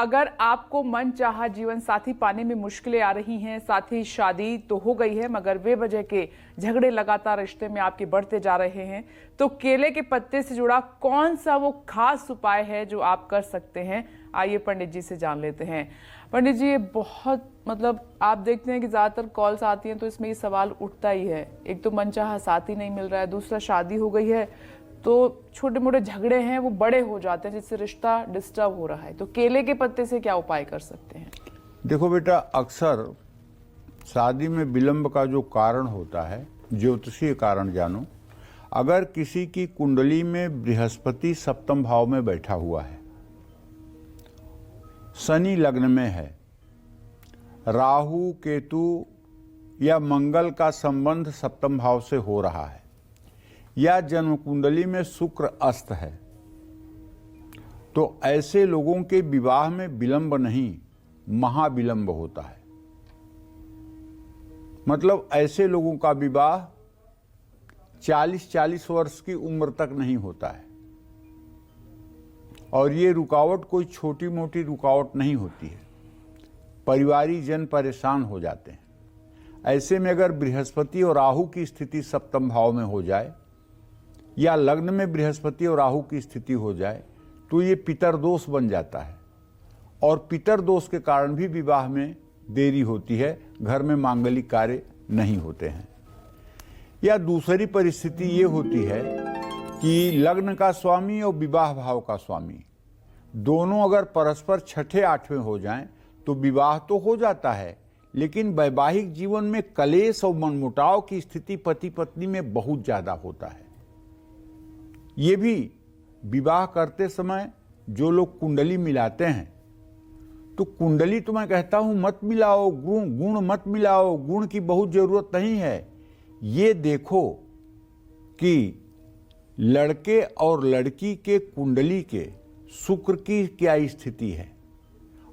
अगर आपको मनचाहा जीवन साथी पाने में मुश्किलें आ रही हैं, साथ ही शादी तो हो गई है मगर बेवजह के झगड़े लगातार रिश्ते में आपके बढ़ते जा रहे हैं, तो केले के पत्ते से जुड़ा कौन सा वो खास उपाय है जो आप कर सकते हैं? आइए पंडित जी से जान लेते हैं। पंडित जी, ये बहुत आप देखते हैं कि ज्यादातर कॉल्स आती हैं तो इसमें ये सवाल उठता ही है। एक तो मनचाहा साथी नहीं मिल रहा है, दूसरा शादी हो गई है तो छोटे मोटे झगड़े हैं वो बड़े हो जाते हैं जिससे रिश्ता डिस्टर्ब हो रहा है। तो केले के पत्ते से क्या उपाय कर सकते हैं? देखो बेटा, अक्सर शादी में विलंब का जो कारण होता है, ज्योतिषीय कारण जानो। अगर किसी की कुंडली में बृहस्पति सप्तम भाव में बैठा हुआ है, शनि लग्न में है, राहु केतु या मंगल का संबंध सप्तम भाव से हो रहा है, या जन्म कुंडली में शुक्र अस्त है, तो ऐसे लोगों के विवाह में विलंब नहीं, महाविलंब होता है। मतलब ऐसे लोगों का विवाह 40-40 वर्ष की उम्र तक नहीं होता है। और ये रुकावट कोई छोटी मोटी रुकावट नहीं होती है, परिवारी जन परेशान हो जाते हैं। ऐसे में अगर बृहस्पति और राहु की स्थिति सप्तम भाव में हो जाए या लग्न में बृहस्पति और राहु की स्थिति हो जाए तो ये पितरदोष बन जाता है, और पितरदोष के कारण भी विवाह में देरी होती है, घर में मांगलिक कार्य नहीं होते हैं। या दूसरी परिस्थिति ये होती है कि लग्न का स्वामी और विवाह भाव का स्वामी दोनों अगर परस्पर छठे आठवें हो जाएं तो विवाह तो हो जाता है, लेकिन वैवाहिक जीवन में कलेश और मनमुटाव की स्थिति पति पत्नी में बहुत ज्यादा होता है। ये भी विवाह करते समय जो लोग कुंडली मिलाते हैं, तो कुंडली तो मैं कहता हूं मत मिलाओ, गुण मत मिलाओ, गुण की बहुत जरूरत नहीं है। ये देखो कि लड़के और लड़की के कुंडली के शुक्र की क्या स्थिति है,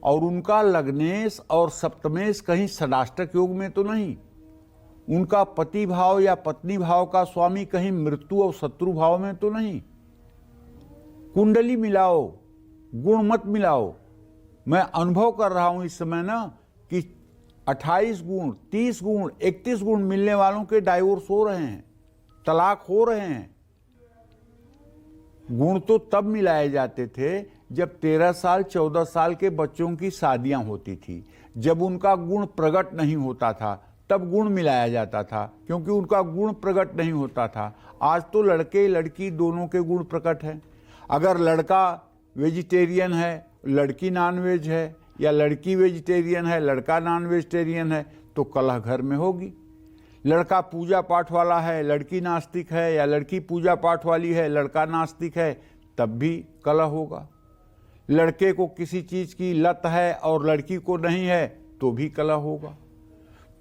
और उनका लग्नेश और सप्तमेश कहीं षडाष्टक योग में तो नहीं, उनका पति भाव या पत्नी भाव का स्वामी कहीं मृत्यु और शत्रु भाव में तो नहीं। कुंडली मिलाओ, गुण मत मिलाओ। मैं अनुभव कर रहा हूं इस समय ना कि 28 गुण, 30 गुण, 31 गुण मिलने वालों के डाइवोर्स हो रहे हैं, तलाक हो रहे हैं। गुण तो तब मिलाए जाते थे जब 13 साल 14 साल के बच्चों की शादियां होती थी, जब उनका गुण प्रकट नहीं होता था तब गुण मिलाया जाता था, क्योंकि उनका गुण प्रकट नहीं होता था। आज तो लड़के लड़की दोनों के गुण प्रकट हैं। अगर लड़का वेजिटेरियन है, लड़की नॉन वेज है, या लड़की वेजिटेरियन है, लड़का नॉन वेजिटेरियन है, तो कलह घर में होगी। लड़का पूजा पाठ वाला है, लड़की नास्तिक है, या लड़की पूजा पाठ वाली है, लड़का नास्तिक है, तब भी कलह होगा। लड़के को किसी चीज की लत है और लड़की को नहीं है तो भी कलह होगा।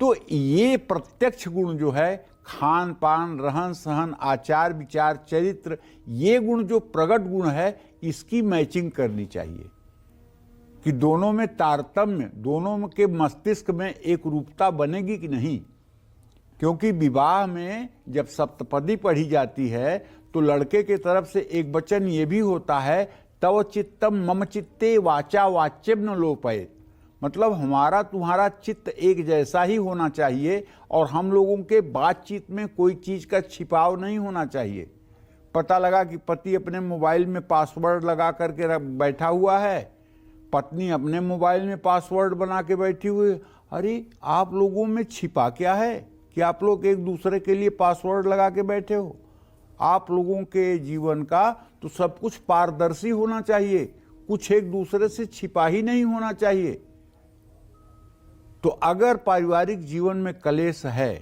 तो ये प्रत्यक्ष गुण जो है, खान पान, रहन सहन, आचार विचार, चरित्र, ये गुण जो प्रगट गुण है, इसकी मैचिंग करनी चाहिए कि दोनों में तारतम्य, दोनों के मस्तिष्क में एक रूपता बनेगी कि नहीं। क्योंकि विवाह में जब सप्तपदी पढ़ी जाती है तो लड़के के तरफ से एक वचन ये भी होता है, तव चित्तम मम चित्ते वाचा वाच्यम न लोपयेत। मतलब हमारा तुम्हारा चित्त एक जैसा ही होना चाहिए, और हम लोगों के बातचीत में कोई चीज का छिपाव नहीं होना चाहिए। पता लगा कि पति अपने मोबाइल में पासवर्ड लगा करके बैठा हुआ है, पत्नी अपने मोबाइल में पासवर्ड बना के बैठी हुई है। अरे आप लोगों में छिपा क्या है कि आप लोग एक दूसरे के लिए पासवर्ड लगा के बैठे हो? आप लोगों के जीवन का तो सब कुछ पारदर्शी होना चाहिए, कुछ एक दूसरे से छिपा ही नहीं होना चाहिए। तो अगर पारिवारिक जीवन में कलेश है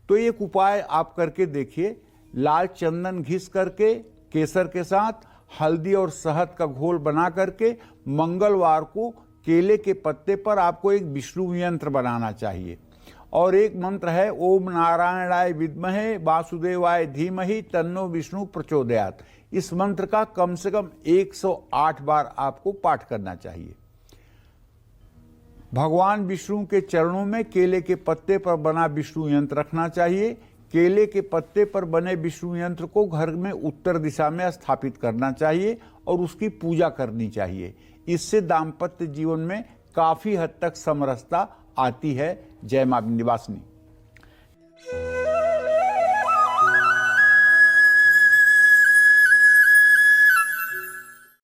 तो एक उपाय आप करके देखिए। लाल चंदन घिस करके केसर के साथ हल्दी और शहद का घोल बना करके मंगलवार को केले के पत्ते पर आपको एक विष्णु यंत्र बनाना चाहिए, और एक मंत्र है, ओम नारायणाय विद्महे वासुदेवाय धीमहि तन्नो विष्णु प्रचोदयात्। इस मंत्र का कम से कम 108 बार आपको पाठ करना चाहिए। भगवान विष्णु के चरणों में केले के पत्ते पर बना विष्णु यंत्र रखना चाहिए। केले के पत्ते पर बने विष्णु यंत्र को घर में उत्तर दिशा में स्थापित करना चाहिए और उसकी पूजा करनी चाहिए। इससे दाम्पत्य जीवन में काफी हद तक समरसता आती है। जय मां विंध्यवासिनी।